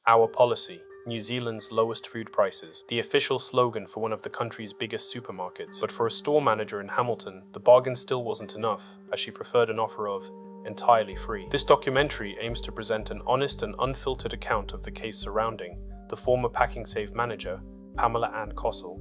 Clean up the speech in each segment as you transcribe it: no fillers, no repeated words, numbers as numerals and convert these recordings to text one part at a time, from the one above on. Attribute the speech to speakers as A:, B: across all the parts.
A: Our policy, New Zealand's lowest food prices, the official slogan for one of the country's biggest supermarkets. But for a store manager in Hamilton, the bargain still wasn't enough, as she preferred an offer of entirely free. This documentary aims to present an honest and unfiltered account of the case surrounding the former Pak'nSave manager, Pamela Cossill.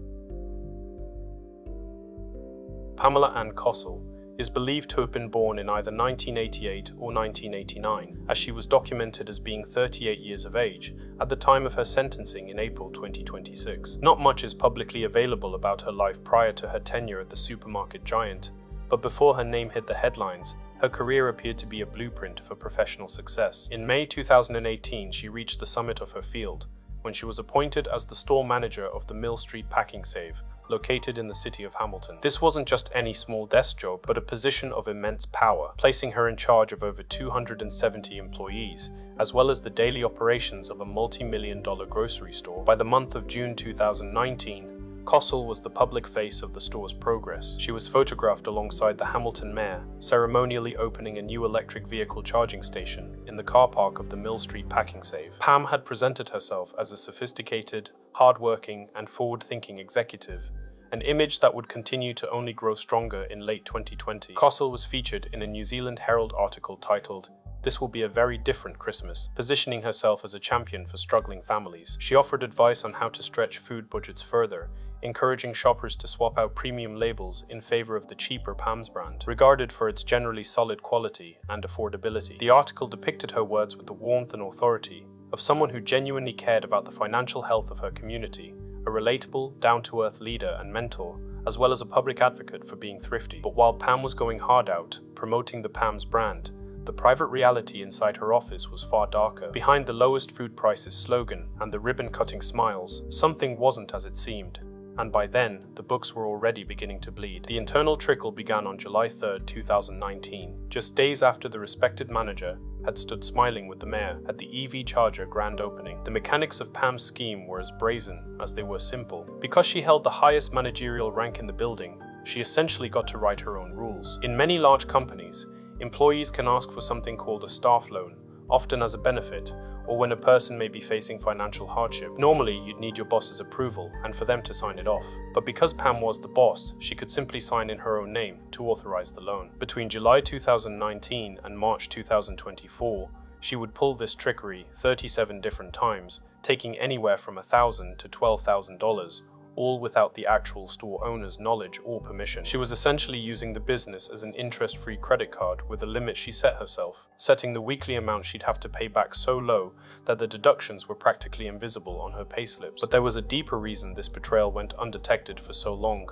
A: Pamela Cossill is believed to have been born in either 1988 or 1989, as she was documented as being 38 years of age at the time of her sentencing in April 2026. Not much is publicly available about her life prior to her tenure at the supermarket giant, but before her name hit the headlines, her career appeared to be a blueprint for professional success. In May 2018, she reached the summit of her field when she was appointed as the store manager of the Mill Street Pak'nSave, located in the city of Hamilton. This wasn't just any small desk job, but a position of immense power, placing her in charge of over 270 employees, as well as the daily operations of a multi-million-dollar grocery store. By the month of June 2019, Cossill was the public face of the store's progress. She was photographed alongside the Hamilton mayor, ceremonially opening a new electric vehicle charging station in the car park of the Mill Street Pak'nSave. Pam had presented herself as a sophisticated, hard-working, and forward-thinking executive, an image that would continue to only grow stronger in late 2020. Cossill was featured in a New Zealand Herald article titled, "This will be a very different Christmas," positioning herself as a champion for struggling families. She offered advice on how to stretch food budgets further, encouraging shoppers to swap out premium labels in favor of the cheaper Pams brand, regarded for its generally solid quality and affordability. The article depicted her words with the warmth and authority of someone who genuinely cared about the financial health of her community, a relatable, down-to-earth leader and mentor, as well as a public advocate for being thrifty. But while Pam was going hard out, promoting the Pams brand, the private reality inside her office was far darker. Behind the lowest food prices slogan and the ribbon-cutting smiles, something wasn't as it seemed. And by then, the books were already beginning to bleed. The internal trickle began on July 3rd, 2019, just days after the respected manager had stood smiling with the mayor at the EV charger grand opening. The mechanics of Pam's scheme were as brazen as they were simple. Because she held the highest managerial rank in the building, she essentially got to write her own rules. In many large companies, employees can ask for something called a staff loan, often as a benefit, or when a person may be facing financial hardship. Normally, you'd need your boss's approval and for them to sign it off. But because Pam was the boss, she could simply sign in her own name to authorize the loan. Between July 2019 and March 2024, she would pull this trickery 37 different times, taking anywhere from $1,000 to $12,000, all without the actual store owner's knowledge or permission. She was essentially using the business as an interest-free credit card with a limit she set herself, setting the weekly amount she'd have to pay back so low that the deductions were practically invisible on her payslips. But there was a deeper reason this betrayal went undetected for so long.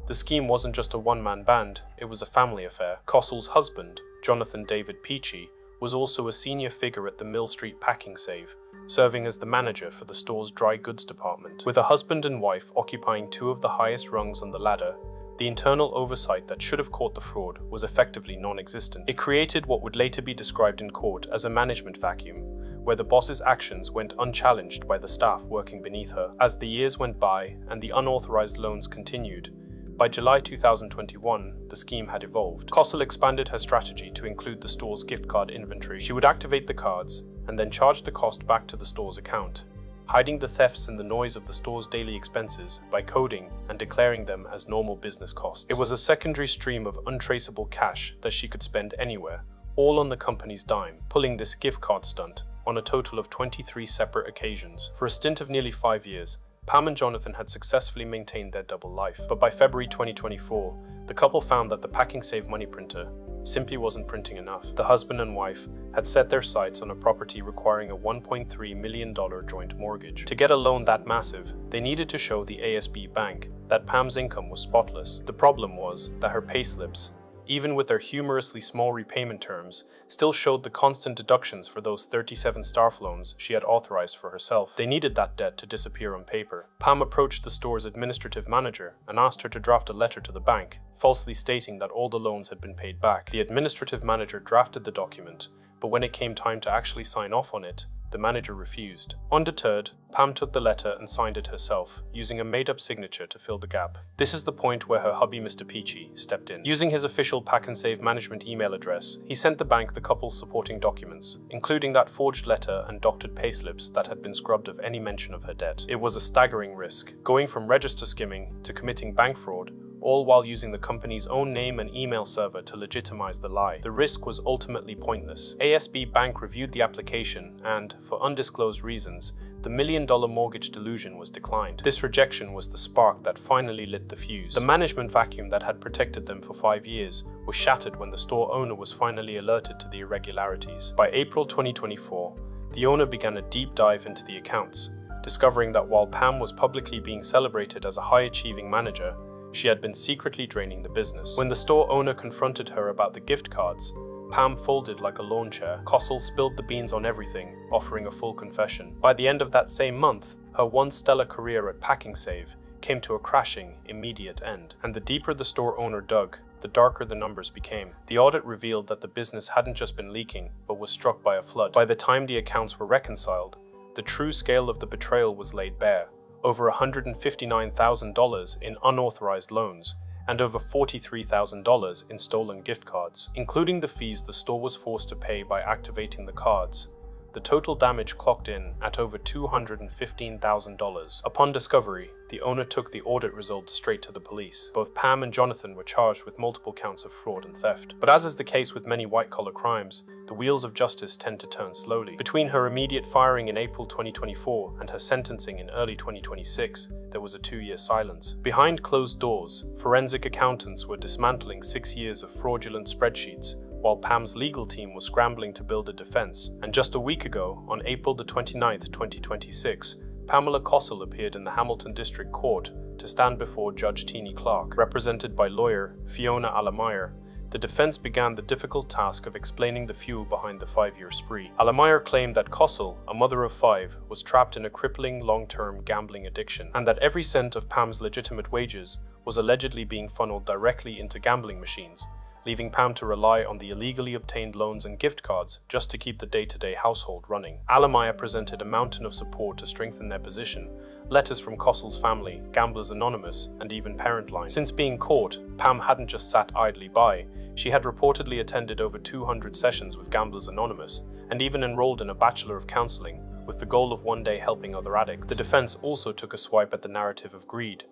A: The scheme wasn't just a one-man band, it was a family affair. Cossill's husband, Jonathan David Peachy, was also a senior figure at the Mill Street Pak'nSave, serving as the manager for the store's dry goods department. With a husband and wife occupying two of the highest rungs on the ladder, the internal oversight that should have caught the fraud was effectively non-existent. It created what would later be described in court as a management vacuum, where the boss's actions went unchallenged by the staff working beneath her. As the years went by and the unauthorized loans continued, by July 2021, the scheme had evolved. Cossill expanded her strategy to include the store's gift card inventory. She would activate the cards and then charge the cost back to the store's account, hiding the thefts in the noise of the store's daily expenses by coding and declaring them as normal business costs. It was a secondary stream of untraceable cash that she could spend anywhere, all on the company's dime, pulling this gift card stunt on a total of 23 separate occasions. For a stint of nearly 5 years, Pam and Jonathan had successfully maintained their double life. But by February 2024, the couple found that the Pak'nSave money printer simply wasn't printing enough. The husband and wife had set their sights on a property requiring a $1.3 million joint mortgage. To get a loan that massive, they needed to show the ASB bank that Pam's income was spotless. The problem was that her payslips, even with their humorously small repayment terms, still showed the constant deductions for those 37 staff loans she had authorized for herself. They needed that debt to disappear on paper. Pam approached the store's administrative manager and asked her to draft a letter to the bank, falsely stating that all the loans had been paid back. The administrative manager drafted the document, but when it came time to actually sign off on it, the manager refused. Undeterred, Pam took the letter and signed it herself, using a made-up signature to fill the gap. This is the point where her hubby, Mr. Peachy, stepped in. Using his official Pak'nSave management email address, he sent the bank the couple's supporting documents, including that forged letter and doctored payslips that had been scrubbed of any mention of her debt. It was a staggering risk, going from register skimming to committing bank fraud, all while using the company's own name and email server to legitimize the lie. The risk was ultimately pointless. ASB Bank reviewed the application and, for undisclosed reasons, the $1 million mortgage delusion was declined. This rejection was the spark that finally lit the fuse. The management vacuum that had protected them for 5 years was shattered when the store owner was finally alerted to the irregularities. By April 2024, the owner began a deep dive into the accounts, discovering that while Pam was publicly being celebrated as a high-achieving manager, she had been secretly draining the business. When the store owner confronted her about the gift cards, Pam folded like a lawn chair. Cossill spilled the beans on everything, offering a full confession. By the end of that same month, her once stellar career at Pak'nSave came to a crashing, immediate end. And the deeper the store owner dug, the darker the numbers became. The audit revealed that the business hadn't just been leaking, but was struck by a flood. By the time the accounts were reconciled, the true scale of the betrayal was laid bare. Over $159,000 in unauthorized loans, and over $43,000 in stolen gift cards, including the fees the store was forced to pay by activating the cards. The total damage clocked in at over $215,000. Upon discovery, the owner took the audit results straight to the police. Both Pam and Jonathan were charged with multiple counts of fraud and theft. But as is the case with many white-collar crimes, the wheels of justice tend to turn slowly. Between her immediate firing in April 2024 and her sentencing in early 2026, there was a 2-year silence. Behind closed doors, forensic accountants were dismantling 6 years of fraudulent spreadsheets, while Pam's legal team was scrambling to build a defense. And just a week ago, on April the 29th, 2026, Pamela Cossill appeared in the Hamilton District Court to stand before Judge Teenie Clark. Represented by lawyer Fiona Alameyer, the defense began the difficult task of explaining the fuel behind the 5-year spree. Alameyer claimed that Cossill, a mother of 5, was trapped in a crippling long-term gambling addiction, and that every cent of Pam's legitimate wages was allegedly being funneled directly into gambling machines, leaving Pam to rely on the illegally obtained loans and gift cards just to keep the day-to-day household running. Alameyer presented a mountain of support to strengthen their position, letters from Cossill's family, Gamblers Anonymous, and even Parent Line. Since being caught, Pam hadn't just sat idly by. She had reportedly attended over 200 sessions with Gamblers Anonymous, and even enrolled in a Bachelor of Counseling, with the goal of one day helping other addicts. The defense also took a swipe at the narrative of greed.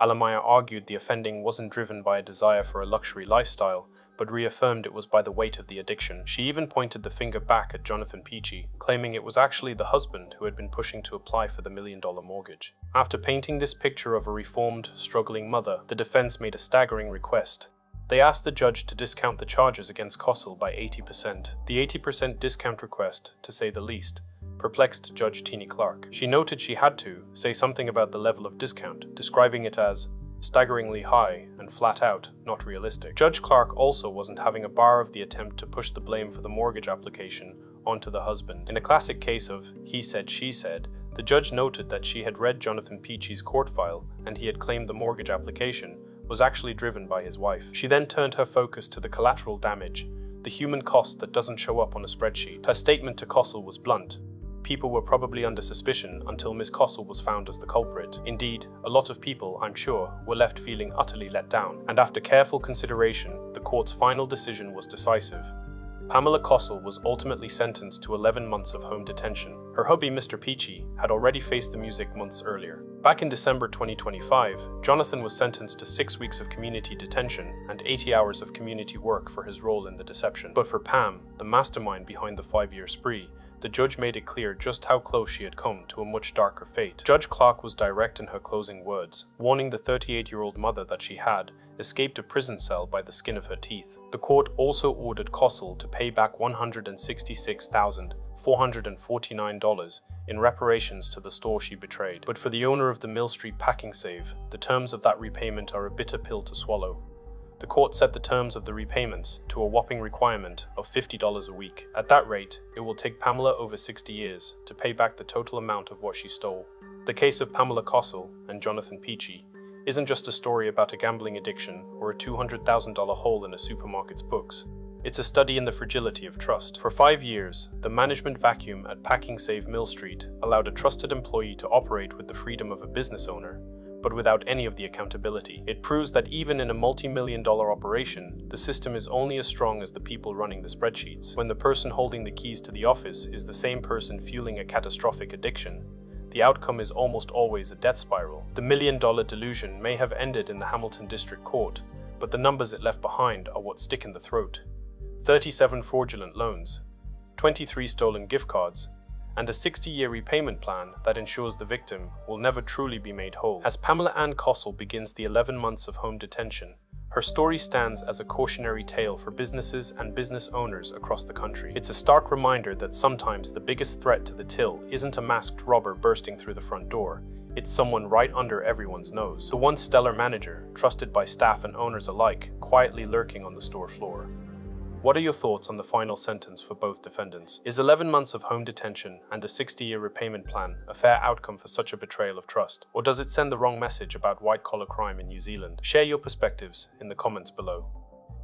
A: Alameyer argued the offending wasn't driven by a desire for a luxury lifestyle, but reaffirmed it was by the weight of the addiction. She even pointed the finger back at Jonathan Peachy, claiming it was actually the husband who had been pushing to apply for the $1 million mortgage. After painting this picture of a reformed, struggling mother, the defense made a staggering request. They asked the judge to discount the charges against Cossill by 80%. The 80% discount request, to say the least, perplexed Judge Teenie Clark. She noted she had to say something about the level of discount, describing it as staggeringly high and flat out not realistic. Judge Clark also wasn't having a bar of the attempt to push the blame for the mortgage application onto the husband. In a classic case of he said, she said, the judge noted that she had read Jonathan Peachy's court file and he had claimed the mortgage application was actually driven by his wife. She then turned her focus to the collateral damage, the human cost that doesn't show up on a spreadsheet. Her statement to Cossill was blunt. People were probably under suspicion until Miss Cossill was found as the culprit. Indeed, a lot of people, I'm sure, were left feeling utterly let down. And after careful consideration, the court's final decision was decisive. Pamela Cossill was ultimately sentenced to 11 months of home detention. Her hubby, Mr. Peachy, had already faced the music months earlier. Back in December 2025, Jonathan was sentenced to 6 weeks of community detention and 80 hours of community work for his role in the deception. But for Pam, the mastermind behind the 5-year spree, the judge made it clear just how close she had come to a much darker fate. Judge Clark was direct in her closing words, warning the 38-year-old mother that she had escaped a prison cell by the skin of her teeth. The court also ordered Cossill to pay back $166,449 in reparations to the store she betrayed. But for the owner of the Mill Street Pak'nSave, the terms of that repayment are a bitter pill to swallow. The court set the terms of the repayments to a whopping requirement of $50 a week. At that rate, it will take Pamela over 60 years to pay back the total amount of what she stole. The case of Pamela Cossill and Jonathan Peachy isn't just a story about a gambling addiction or a $200,000 hole in a supermarket's books. It's a study in the fragility of trust. For 5 years, the management vacuum at Pak'nSave Mill Street allowed a trusted employee to operate with the freedom of a business owner, but without any of the accountability. It proves that even in a multi-million-dollar operation, the system is only as strong as the people running the spreadsheets. When the person holding the keys to the office is the same person fueling a catastrophic addiction, the outcome is almost always a death spiral. The million-dollar delusion may have ended in the Hamilton District Court, but the numbers it left behind are what stick in the throat. 37 fraudulent loans, 23 stolen gift cards, and a 60-year repayment plan that ensures the victim will never truly be made whole. As Pamela Cossill begins the 11 months of home detention, her story stands as a cautionary tale for businesses and business owners across the country. It's a stark reminder that sometimes the biggest threat to the till isn't a masked robber bursting through the front door. It's someone right under everyone's nose. The once stellar manager, trusted by staff and owners alike, quietly lurking on the store floor. What are your thoughts on the final sentence for both defendants? Is 11 months of home detention and a 60-year repayment plan a fair outcome for such a betrayal of trust? Or does it send the wrong message about white-collar crime in New Zealand? Share your perspectives in the comments below.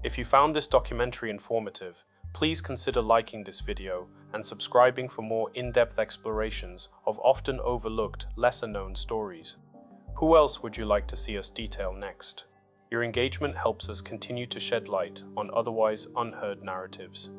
A: If you found this documentary informative, please consider liking this video and subscribing for more in-depth explorations of often overlooked, lesser-known stories. Who else would you like to see us detail next? Your engagement helps us continue to shed light on otherwise unheard narratives.